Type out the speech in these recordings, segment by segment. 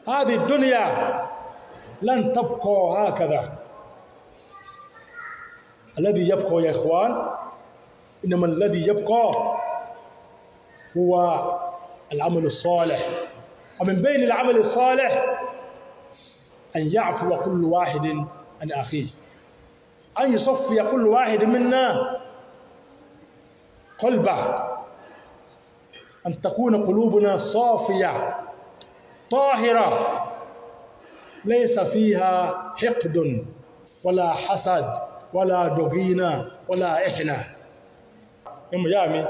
هذه الدنيا لن تبقى هكذا. الذي يبقى يا إخوان إنما الذي يبقى هو العمل الصالح. ومن بين العمل الصالح أن يعفو كل واحد عن أخيه، أن يصفي كل واحد منا قلبه، أن تكون قلوبنا صافية طاهرة ليس فيها حقد ولا حسد ولا ضغينة ولا إحنة. يوم يامي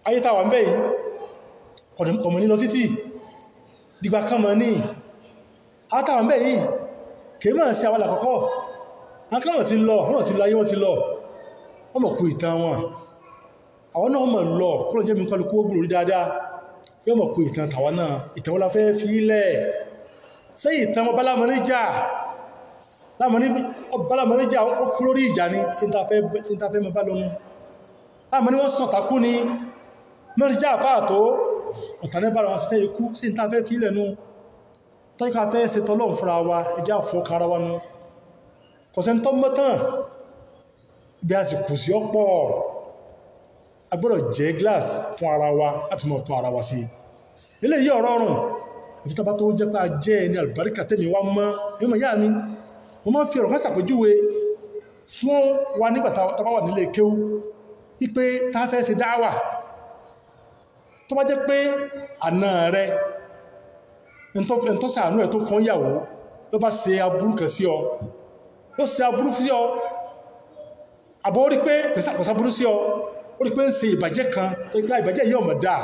ayé tá wà ńbẹ̀ yìí kò mọ̀ ní lọ títí dìgbà kan mọ̀ ní ayé tá wà ńbẹ̀ yìí kìí máa sí àwọn àkọ́kọ́ akọ́mọ̀ ti lọ wọ́n ti lọ ayé wọ́n ti lọ wọ́n mọ̀ kú ìtàn wọn àwọn náà mọ̀ lọ kúrò jẹ́ mi kọlu kó gbùrù rí dáadáa yóò mọ̀ kú ìtàn tàwa náà ìtàn wọn la fẹ́ fi ilẹ̀ ṣé ìtàn wọn bálámọ́níjà ó kú lórí ìjà ni sí ń ta fẹ́ mọ́ bá lọ́nu láàmọ́ ni wọ́n sọ̀tàkú ni mẹ́rìnjá àfáàtó ọ̀tànẹ́bára wọn sí tẹ́ ikú sí ní tàfẹ́ fílẹ̀ nú tọ́íká fẹ́ ṣe tọ́lọ́n fúnra wa ẹjá fọ́kára wa nú kọ̀sẹ̀ tó mọ́tàn ibi a sì kù sí ọ̀pọ̀ agbọ́dọ̀ jẹ́ glass fún ara wa láti mọ̀ tọ́ ara wa sí ilé yìí ọ̀rọ̀ ọ̀rùn ìfítàbá tó jẹ́ pé a jẹ́ ẹni àlùbáríkà tẹ́mi wá mọ́ ẹmọ yá mi mo máa ń fi ọ̀rọ̀ kan ṣàpèjúwe fún wa nígbà tá bá wà nílé kéwú wípé tá fẹ́ ṣe dáwà tó bá jẹ́ pé àna rẹ̀ ẹ̀ntọ́ sàánú ẹ̀ tó fún ìyàwó ló bá ṣe aburú kan sí ọ ló ṣe aburú sí ọ àbọ̀ ó rí pé pẹ̀sà burú sí ọ ó rí pé ń ṣe ìbàjẹ́ kan tó gbá ìbàjẹ́ yìí ọmọ dáa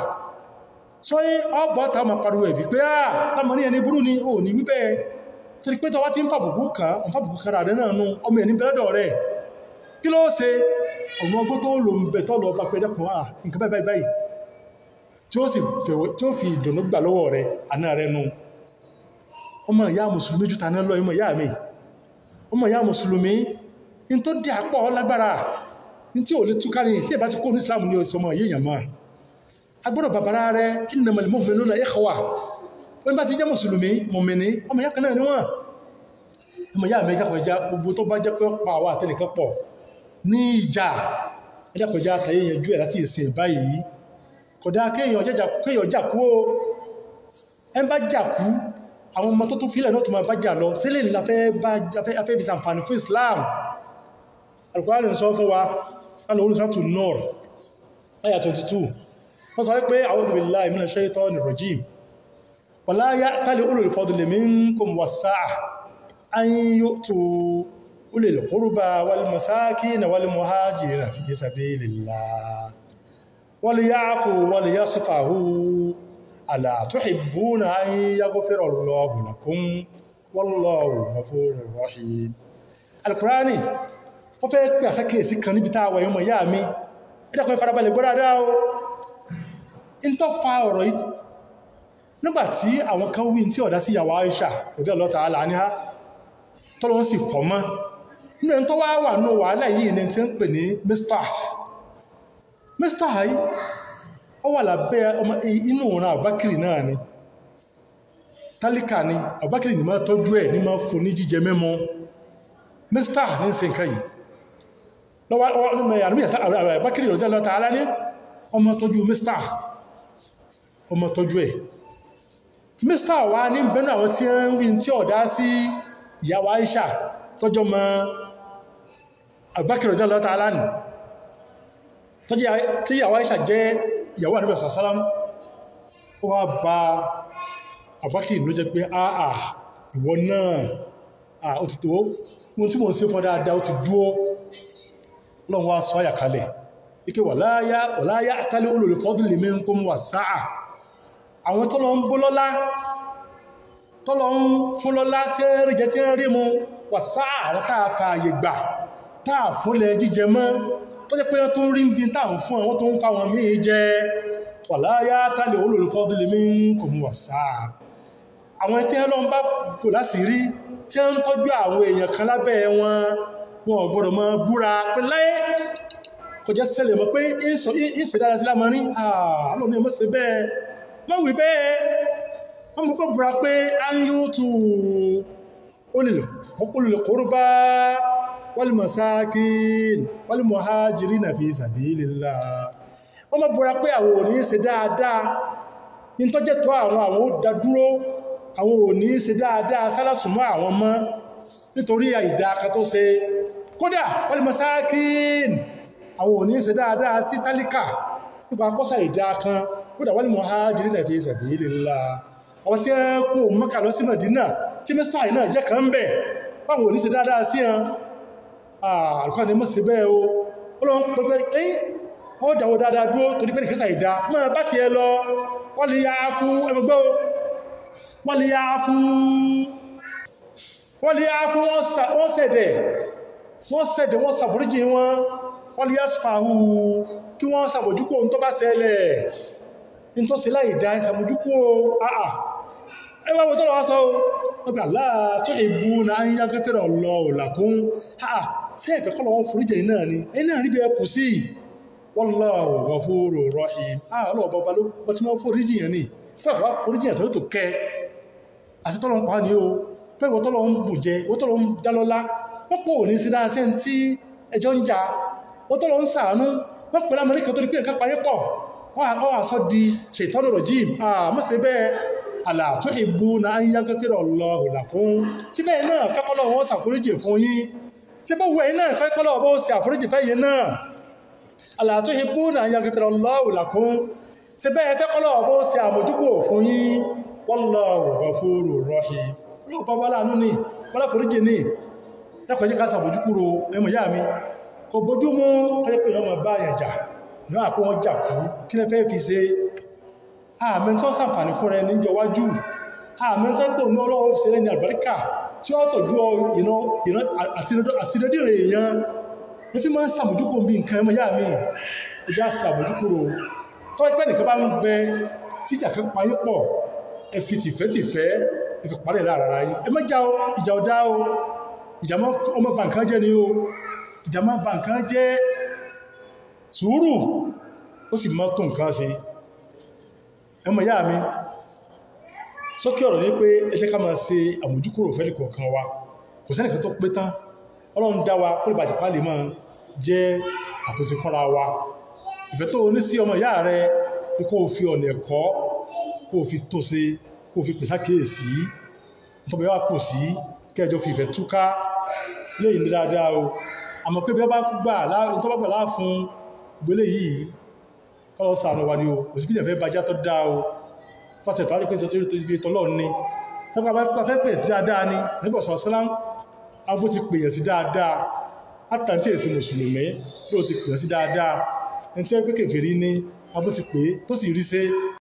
sọ yí ọgbọ́ ta ma pariwo ẹ̀bí pé lámọ́ ní ẹni burú ni ò ní wíbẹ̀ tí rí pé tọwá ti ń fàbùkù kan rà náà nú ọmọ ẹni bẹ̀rẹ̀dọ̀ rẹ̀ kí ló ṣe ọmọ ọgbọ́ tó lò ń bẹ̀ tọ́ lọ bá pẹ́ dẹ́kun nǹkan báyìí tí ó fi ìdùnnú gbà lọ́wọ́ rẹ̀ àná rẹ̀ nú ọmọ ìyá mùsùlùmí jù tàná lọ ọmọ ìyá mi ọmọ ìyá mùsùlùmí in tó dí àpọ̀ lágbára in tí ò lè túká ní tí ìbá ti kó ní Islam ní ọmọ yíyàn máa agbọ́dọ̀ bàbára rẹ̀ innamal mu'minuna ikhwa wọ́n bá ti jẹ́ mùsùlùmí mùmìnì ọmọ ìyá kan náà ni wọ́n ọmọ ìyá mi jápẹjá gbogbo tó bá jẹ́ pé pa àwọn àtẹnìkan pọ̀ ní ìjà ẹ̀dàpẹjá kàyé yẹn jú ẹ̀ láti ìsìn báyìí kódà kéèyàn jàkú o ẹ bá jàkú àwọn ọmọ tó tún fílẹ̀ náà tó máa bá jà lọ sílẹ̀ ní afẹ́ fi ṣàǹfààní fún Islam. Al-Qur'an sọ fún wa lálọ́ olùsọ́tù Nur ayà 22 wọ́n sọ wípé a'udhu billahi minash shaitonir rajim wala ya'tali ulul fadli minkum was-sa'ah an yu'tu ulil qurba wal masakin wal muhajirin fi sabilillah وليعفوا وليصفحوا ألا تحبون أن يغفر الله لكم والله غفور رحيم. Al-Qur'an ó fẹ́ pé àsákèsí kan níbi tá a wà yọmọ ìyá mi ẹ̀dàkùn ìfarabalẹ̀ gbọ́dá dáa o in tó fa ọ̀rọ̀ yìí nígbàtí àwọn kan wí tí ọ̀dá sí ìyàwó Aisha radiyallahu ta'ala anha tọ́lọ́ sì fọ́mọ́ nínú ẹni tó wá wà ní wàhálà yìí ní tí ń pè ní Mr. Hai ó wà lábẹ́ inú òun Abubakar náà ni tálíkà ni Abubakar ni máa tọ́jú ẹ̀ ní máa fún ní jíjẹ mẹ́mọ́ Mr. ní ṣe nǹkan yìí lọ́wọ́ Abubakar radiyallahu ta'ala ní ọmọ tọ́jú ọmọ tọ́jú ẹ̀ Mr. wá ní bẹ́nu àwọn tí ń rí tí ọ̀dá sí ìyàwó Aisha tọ́jọ́ mọ́ Abubakar radiyallahu ta'ala ní tí ìyàwó Aisha jẹ́ ìyàwó Ànábì sàsálám ó wá bá Abubakar ló jẹ́ pé ìwọ náà ó ti tó ohun tí mo ń ṣe fún dáadáa ó ti dúó Ọlọ́run wá sọ àyàkalẹ̀ ike wala ya'tali ulul fadli minkum was-sa'ah àwọn tọ́lọ ń bó lọ́lá tọ́lọ ń fún lọ́lá tí ń rí jẹ tí ń rí mu was-sa'ah àwọn táà fààyè gbà táà fúnlẹ̀ jíjẹ mọ́ tó jẹ́ pé wọ́n tó ń rí bí táà ń fún àwọn tó ń fáwọn míì jẹ wala ya'tali ulul fadli minkum was-sa'ah àwọn tí Ọlọ́run bá kò láṣìírí tí ń tọ́jú àwọn èèyàn kan lábẹ́ wọn ò gbọ́dọ̀ mọ́ búra pé láyé kò jẹ́ sẹ́lẹ̀ mọ́ pé ìṣẹ̀dára sí lámọ́ rí àlọ́ni ẹmọ́ sí bẹ́ẹ̀ mọ́ wí wọ́n mú kó búra pé áyútù ulil qurba wal masakin wal muhajirina fi sabilillah wọ́n mú búra pé àwọn ò ní ṣe dáadáa ní tó jẹ́ tó àwọn ó dá dúró àwọn ò ní ṣe dáadáa sálásùmọ́ àwọn mọ́ nítorí àìdá kan tó ṣe kódà wal masakin àwọn ò ní ṣe dáadáa sí tálíkà nípa kọ́sà ìdá kan kódà wal muhajirina fi sabilillah àwọn tí wọ́n kó Mẹ́kà lọ sí Mẹdínà tí mẹ́sàn náà jẹ́ kan bẹ̀ báwọn ò ní ṣe dáadáa sí wọn àrùkọ́ ni mọ́ sí bẹ́ẹ̀ o ọlọ́run pẹ̀lú ẹ̀yìn ó dáwọ́ dáadáa dúró torí pé nìkẹ́sà ìdá máa bá ti ẹ lọ wọ́n lè yá fún ẹgbẹ́gbẹ́ wọ́n lè yá fún wọ́n sẹ̀dẹ̀ wọ́n ṣàforíjì wọn wọ́n lè yá sfàhù kí wọ́n ṣàbójúkò ohun tó bá ṣẹlẹ̀ ní tó ṣe láì dá ìṣàbójúkò àà ẹwà wọ́n tọ́lọ wá sọ ọgbà láàtọ́ ìbú na ń yá gẹ́fẹ́rẹ̀ ọlọ́ òlàkún àà sí ẹ̀fẹ́ kọ́lọ̀ wọn foríjì náà ni ẹni àríbí ẹkù sí wallahu ghafurur rahim ọlọ́ọ̀bọ̀bá ló bọ́ tí wọ́n foríjì yẹn ni foríjì yẹn tó kẹ́ àti tọ́lọ ń pa ní o pé wọ́n tọ́lọ ń bù jẹ wọ́n tọ́lọ ń dálọ́lá wọ́n pò ní sí dáasẹ́ tí ẹjọ́ ń jà wọ́n tọ́lọ ń sàánú wọ́n pẹ̀lú amẹ́ríkà tó ní pé nǹkan payé pọ̀ wọ́n wà sọ di ṣètọ́nù rọ̀jìm mọ́sẹ̀ bẹ́ẹ̀ ala tuhibbuna an yaghfira Allahu lakum tí bẹ́ẹ̀ náà fẹ́kọ́lọ́ wọn ṣàforíjì fún yín tí bọ́ wẹ̀ náà fẹ́kọ́lọ́ bó ṣe àforíjì fẹ́yìn náà ala tuhibbuna an yaghfira Allahu lakum tí bẹ́ẹ̀ fẹ́kọ́lọ́ bó ṣe àmójúkò fún yín wallahu ghafurur rahim olóò bá wálá nú ní wọ́lá foríjì ní lẹ́kọ̀ọ́jẹ́ ká ṣàbójúkúrò ẹmọ̀ yá mi kò bójú mú ayẹ́pẹ̀ yọmọ bá yẹn jà yọ́ àpò wọn jà kú kí lẹ́ fẹ́ fi ṣe àmẹ́ntọ́ sàǹfàní fún rẹ níjọ wájú àmẹ́ntọ́ pò ní ọlọ́wọ́ sí lẹ́ni àlùbáríkà tí ó tọ̀jú àtìlẹ́dìrẹ̀ èèyàn ní fi máa ń sàmójúkò bí nǹkan ẹmọ yá mi ẹjá sàmójúkúrò tó ẹgbẹ́ nìkan bá ń gbẹ tí ìjà kan payé pọ̀ ẹ fi tìfẹ́ ẹ fi parí lára ara yín ẹ má jà o ìjà ọ̀dá o ìjà máa ọmọ bà nǹkan jẹ́ ni o ìjà máa bà nǹkan jẹ́ sùúrù ó sì máa tó nǹkan ṣe ẹmọ yá mi sókè ọ̀rọ̀ ní pé ẹ jẹ́ ká máa ṣe àmójúkúrò fẹ́lì kọ̀ọ̀kan wa kò sẹ́nìkan tó pé tán Ọlọ́run dá wa kó lè bàjẹ́ pálí máa jẹ́ àtúnṣe fúnra wa ìfẹ́ tó ní sí ọmọ ìyá rẹ ní kó fi ọ̀nà ẹ̀kọ́ kó fi tó ṣe kó fi pèsè àkíyèsí tó bẹ̀ wá kò sí kẹjọ fi ìfẹ́ túká lẹ́yìn ní dáadáa o àmọ́ pé bí wọ́n bá gbà láàfún gbélé yìí kọ́lọ́ sàánú wa ni o kò sí bí ìfẹ́ bàjá tó dáa o fásitì tó wájú pé nítorí tó ibi tọ́lọ́ ni nípa fẹ́ pè sí dáadáa ni nígbà sọ́lám agbó ti pèyàn sí dáadáa látàntí èsì mùsùlùmí ló ti pèyàn sí dáadáa ẹni tí wọ́n pé kèfèrí ní agbó ti pè tó sì rí sé